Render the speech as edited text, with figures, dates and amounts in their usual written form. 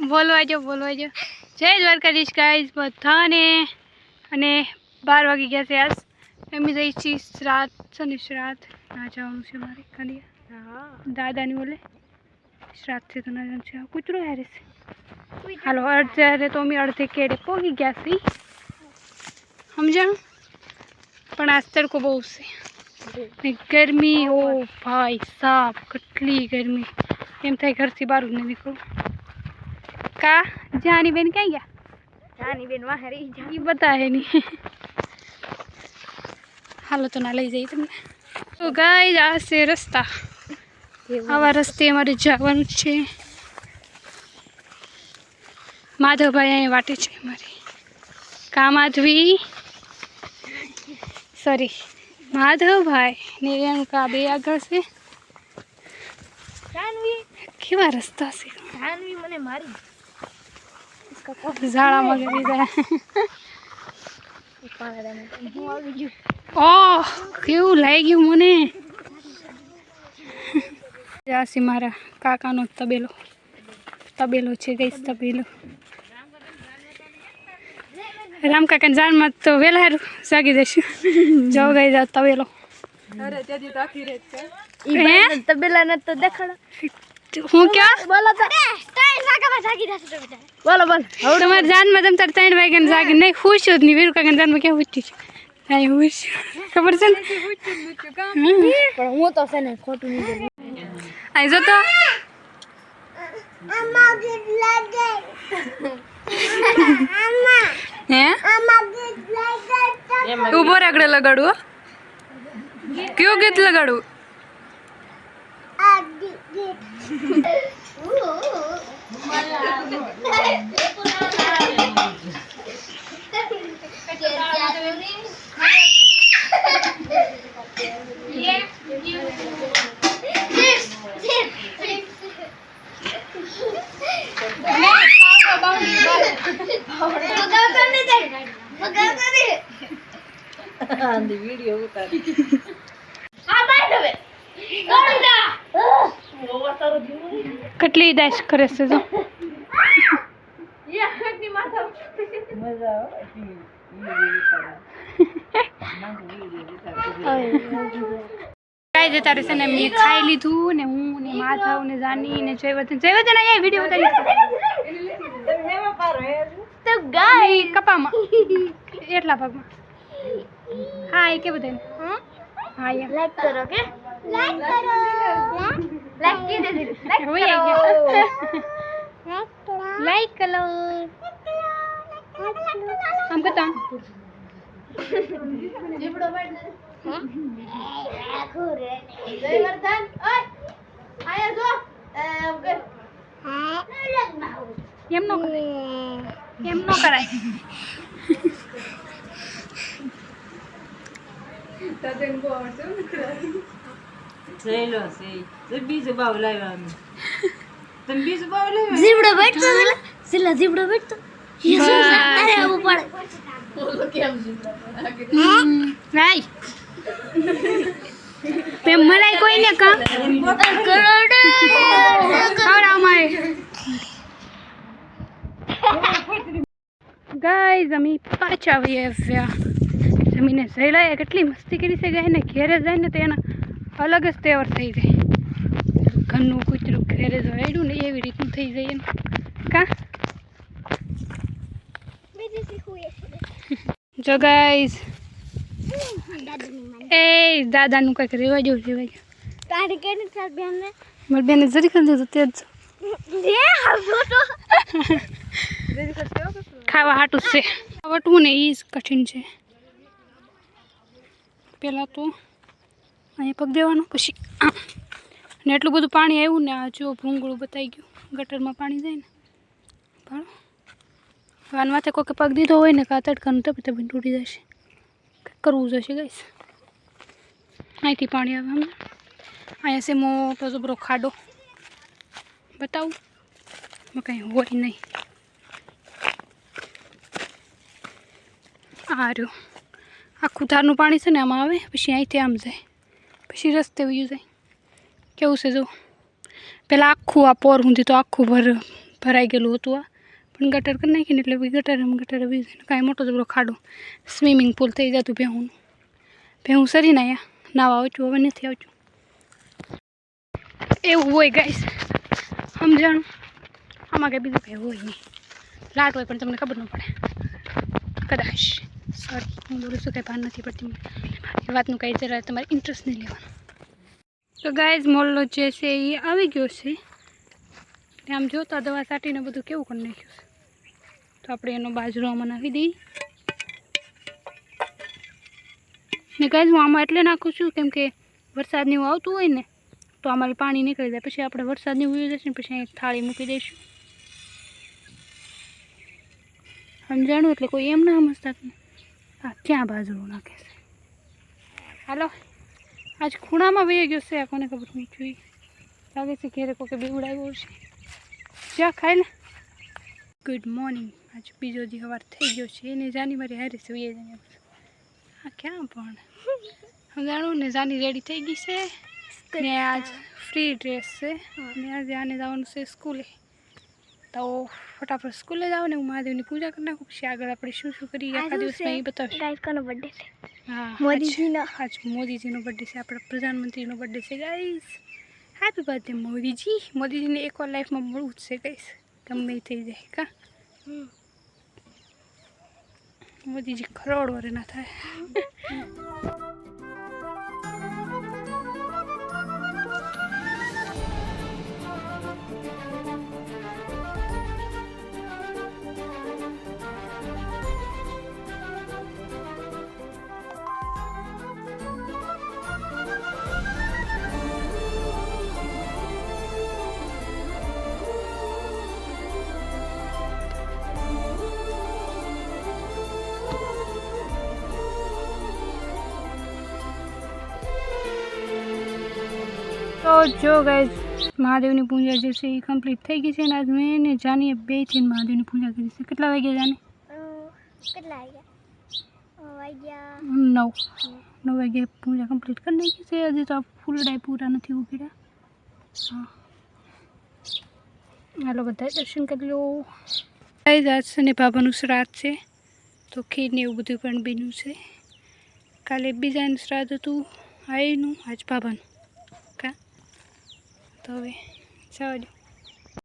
બોલવા જો જય દ્વારકાધીશ ગાઈઝ બધાને અને 12 વાગી ગયા છે આજ એમ જઈ છીએ શ્રાદ્ધ છે ને શ્રાદ્ધ ના જવાનું છે મારે કલિયા દાદાની બોલે શ્રાદ્ધ છે તો ના જવાનું છે કૂતરો હારે છે હાલો અડધે તો અમે અડધે કેડે પોગી ગયા છીએ સમજાણું પણ આજ તડકો બહુ છે ગરમી ઓ ભાઈ સાહેબ કેટલી ગરમી એમ થાય ઘરથી બહાર જ નહીં નીકળું કા જાની બેન ક્યાં ગયા જાની બેન વાહરી એ બતાવે નહીં હાલો તો ના લઈ જઈએ તમને તો ગાઈસ આ છે રસ્તા આવા રસ્તે અમારે જવાનું છે માધવભાઈ અહીંયા વાટે છે અમારી કા માધવી સોરી માધવભાઈ ને એનું કા બે આગળ છે કેવા રસ્તા છે મને મારી ઝાડામાં ગઈ જાય ઓહ કેવું લાગ્યું મને જાસી મારા કાકાનો તબેલો છે ગઈશ તબેલો રામ કાકાને જાનમાં તો વહેલા જાગી જઈશું જો ગઈ જાવ તબેલો તબેલા ને તો દેખાડો હું ક્યાં બોલો તો બોલો તમારે જાનમાં તમે તાર 3 વાગ્યાને જાગી નહીં ખુશ જ નહીં વીરુ કાકાને જાનમાં ક્યાં ઉઠી છે કાંઈ ખુશ ખબર છે ને પણ હું તો છે ને ખોટું નહીં અહીં જો તો હે ઉભો રાખડે લગાડવું કયું ગીત લગાડવું કેટલી દાશ કરે છે જો કાંઈ જતા રહેશે ને મેં ખાઈ લીધું ને હું ને માધવ ને જાની ને જયવર્ધન અહીંયા વિડીયો ઉતારી તો ગાય કપામાં એટલા ભાગમાં હા એ કે બધાને હા લાઈક કરો કે લાઈક કરો લાઈક કી દે લાઈક કરો हम करता जीबड़ो बैठ जयवर्धन ओए आया जो कर એમ નો કરાય તદન કો આવશે ને ચલો સે તો બીજો બાવ લાવ્યા તમે બીજો બાવ લાવ્યા જીબડો બેઠતો સિલા જીબડો બેઠતો અરે આવું પડે બોલો કેમ જીબડો રાઈ તે મલાઈ કોઈને કા કરોડ ખવડાવ મારે ગાઈઝ અમે પાછા આવ્યા જમીને જઈલાએ કેટલી મસ્તી કરી છે ગાય ને ઘેરે જાય ને તો એના અલગ જ તહેવાર થઈ જાય ઘરનું કૂતરું ઘેરે જવાડ્યું ને એવી રીતનું થઈ જાય એમ કા જો ગાઈઝ એ દાદાનું કંઈક રેવા જો તારે કેને ચાલ બેનને મારી બેને જરી ખાધું તો તે જ ખાવા હાટું છે વટવું ને એ જ કઠિન છે પહેલાં તો અહીંયા પગ દેવાનું પછી ને એટલું બધું પાણી આવ્યું ને આ જો ભૂંગળું બતાવી ગયું ગટરમાં પાણી જાય ને ભાડો આન માથે કોઈ પગ દીધો હોય ને કાં તડકાનું તપી તપીને તૂટી જશે કંઈક કરવું જશે ગાઈસ અહીંથી પાણી આવે અમને અહીંયા છે મોટો જબરો ખાડો બતાવું કંઈ હોય નહીં આ રહ્યો આખું ધારનું પાણી છે ને આમાં આવે પછી અહીંથી આમ જાય પછી રસ્તે વયું જાય કેવું છે જો પહેલાં આખું આ પોર સુધી તો આખું ભરાઈ ગયેલું હતું આ, પણ ગટર કરી નાખીને એટલે ગટર કાંઈ મોટો જબરો ખાડો સ્વિમિંગ પુલ થઈ જતું ભેહું સરીને અહીંયા નાવા આવતું, હવે નથી આવતું. એવું હોય ગાઈસ, સમજાણું. આમાં કંઈ બીજું કંઈ હોય નહીં. લાટ હોય પણ તમને ખબર ન પડે કદાચ. સોરી, હું બોલું છું કંઈ ભાન નથી પડતી મને. એ વાતનું કંઈ જરા તમારે ઇન્ટરેસ્ટ નહીં લેવાનો. તો ગાઈઝ મોલ્લો જે છે એ આવી ગયો છે. આમ જોતા દવા છાંટીને બધું કેવું કરી નાખ્યું છે. તો આપણે એનો બાજરો આમાં નાખી દઈએ. ને ગાઈઝ હું આમાં એટલે નાખું છું કેમ કે વરસાદને એવું આવતું હોય ને તો અમારે પાણી નીકળી જાય. પછી આપણે વરસાદની ઉયું જશે ને પછી એક થાળી મૂકી દઈશું. સમજાણું? એટલે કોઈ એમ ના સમજતા કે હા ક્યાં બાજરો નાખે છે. હાલો, આજ ખૂણામાં વહી ગયો છે. આ કોને ખબર નહીં જોઈ લાગે છે ઘેરે કોઈ બીવડાવ્યો છે. ચા ખાય ને. Good morning. આજ બીજો દી સવાર થઈ ગયો છે એને જાની મારી હારે છે વહી જાય. હા ક્યાં પણ સમજાણું ને. જાની રેડી થઈ ગઈ છે ને આજ ફ્રી ડ્રેસ છે ને આજે આને જવાનું છે સ્કૂલે. તો ફટાફટ સ્કૂલે જાવ ને હું મહાદેવની પૂજા કરી નાખું. પછી આગળ આપણે શું શું કરીએ આખા દિવસમાં એ બતાવીશ. બર્થડે છે. હા, મોદીજીનો આજ મોદીજીનો બર્થડે છે. આપણા પ્રધાનમંત્રીનો બર્થડે છે ગાઈસ. Happy birthday Modiji. મોદીજીને એકવાર લાઈફમાં મળવું જ છે ગાઈસ, ગમે એ થઈ જાય કા. મોદીજી કરોડ વરે ના થાય. તો જો ગાઈઝ મહાદેવની પૂજા જે છે એ કમ્પ્લીટ થઈ ગઈ છે અને આજ મેં ને જાનીએ બેયથી મહાદેવની પૂજા કરી છે. કેટલા વાગ્યા જાને? કેટલા વાગ્યા? 9 વાગ્યે પૂજા કમ્પ્લીટ કરી નાખી છે. હજી તો ફૂલડાય પૂરા નથી ઉગડ્યા. હા, હાલો બધા દર્શન કરી લો. ગાઈઝ આજ છે ને બાબાનું શ્રાદ્ધ છે તો ખીર ને એવું બધું પણ બન્યું છે. કાલે બીજાનું શ્રાદ્ધ હતું આઈનું, આજ બાબાનું. તો હવે જવા દો.